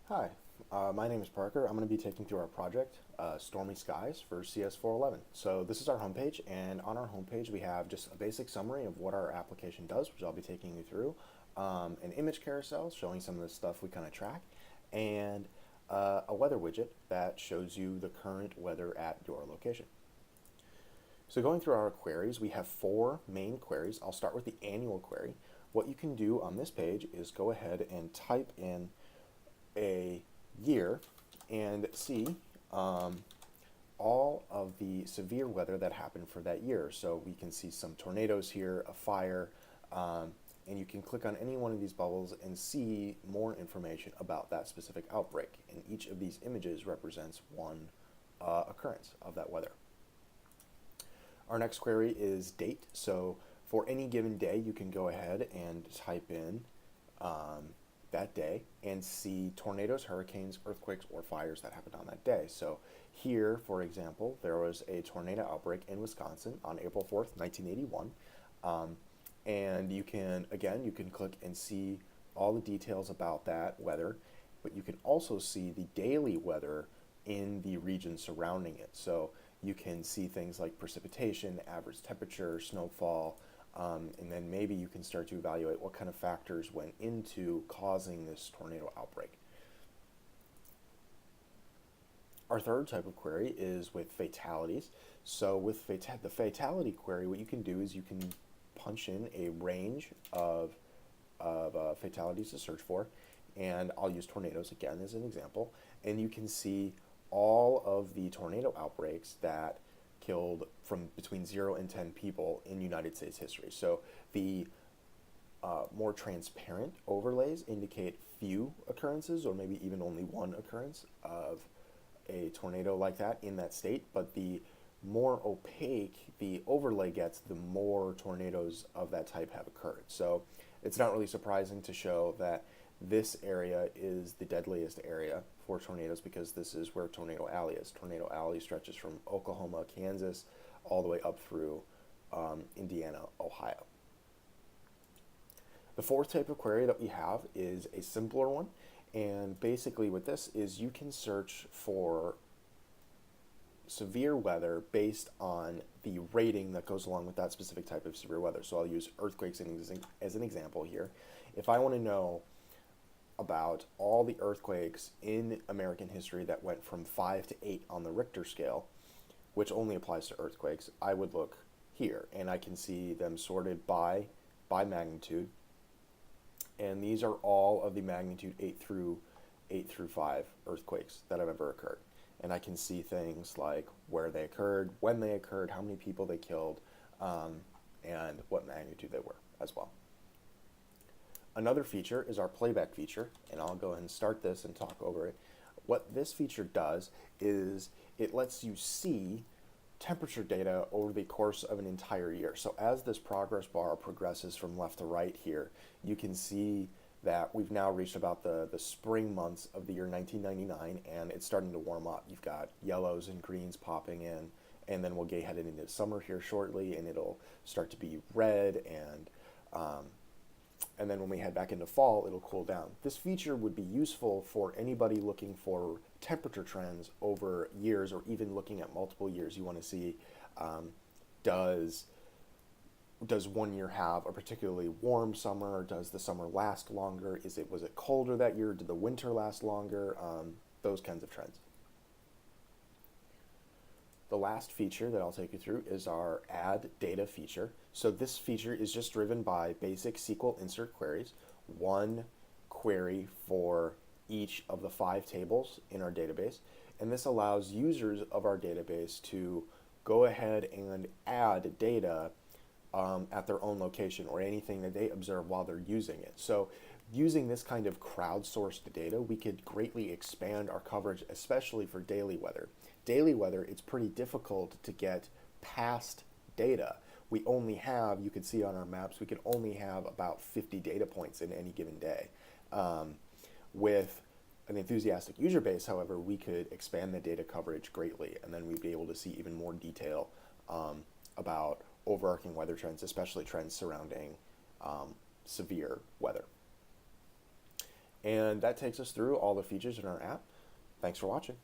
Hi, my name is Parker. I'm going to be taking through our project, Stormy Skies for CS411. So this is our homepage, and on our homepage we have just a basic summary of what our application does, which I'll be taking you through, an image carousel showing some of the stuff we kind of track, and a weather widget that shows you the current weather at your location. So going through our queries, we have four main queries. I'll start with the annual query. What you can do on this page is go ahead and type in a year and see all of the severe weather that happened for that year. So we can see some tornadoes here, a fire, and you can click on any one of these bubbles and see more information about that specific outbreak. And each of these images represents one occurrence of that weather. Our next query is date. So for any given day, you can go ahead and type in that day and see tornadoes, hurricanes, earthquakes, or fires that happened on that day. So here, for example, there was a tornado outbreak in Wisconsin on April 4th, 1981. And you can click and see all the details about that weather, but you can also see the daily weather in the region surrounding it. So you can see things like precipitation, average temperature, snowfall, and then maybe you can start to evaluate what kind of factors went into causing this tornado outbreak. Our third type of query is with fatalities. So with the fatality query, what you can do is you can punch in a range of fatalities to search for, and I'll use tornadoes again as an example, and you can see all of the tornado outbreaks that killed from between 0 and 10 people in United States history. So the more transparent overlays indicate few occurrences, or maybe even only one occurrence of a tornado like that in that state, but the more opaque the overlay gets, the more tornadoes of that type have occurred. So it's not really surprising to show that this area is the deadliest area for tornadoes because this is where Tornado Alley is. Tornado Alley stretches from Oklahoma, Kansas, all the way up through Indiana, Ohio. The fourth type of query that we have is a simpler one, and basically what this is, you can search for severe weather based on the rating that goes along with that specific type of severe weather. So I'll use earthquakes as an example here. If I want to know about all the earthquakes in American history that went from 5 to 8 on the Richter scale, which only applies to earthquakes, I would look here, and I can see them sorted by magnitude. And these are all of the magnitude 8 through 5 earthquakes that have ever occurred. And I can see things like where they occurred, when they occurred, how many people they killed, and what magnitude they were as well. Another feature is our playback feature, and I'll go ahead and start this and talk over it. What this feature does is it lets you see temperature data over the course of an entire year. So as this progress bar progresses from left to right here, you can see that we've now reached about the spring months of the year 1999, and it's starting to warm up. You've got yellows and greens popping in, and then we'll get headed into summer here shortly, and it'll start to be red, and then when we head back into fall, it'll cool down. This feature would be useful for anybody looking for temperature trends over years, or even looking at multiple years. You want to see, does 1 year have a particularly warm summer? Does the summer last longer? Was it colder that year? Did the winter last longer? Those kinds of trends. The last feature that I'll take you through is our add data feature. So this feature is just driven by basic SQL insert queries, one query for each of the 5 tables in our database. And this allows users of our database to go ahead and add data at their own location, or anything that they observe while they're using it. So using this kind of crowdsourced data, we could greatly expand our coverage, especially for daily weather. Daily weather, it's pretty difficult to get past data. We only have, you can see on our maps, we can only have about 50 data points in any given day. With an enthusiastic user base, however, we could expand the data coverage greatly, and then we'd be able to see even more detail about overarching weather trends, especially trends surrounding severe weather. And that takes us through all the features in our app. Thanks for watching.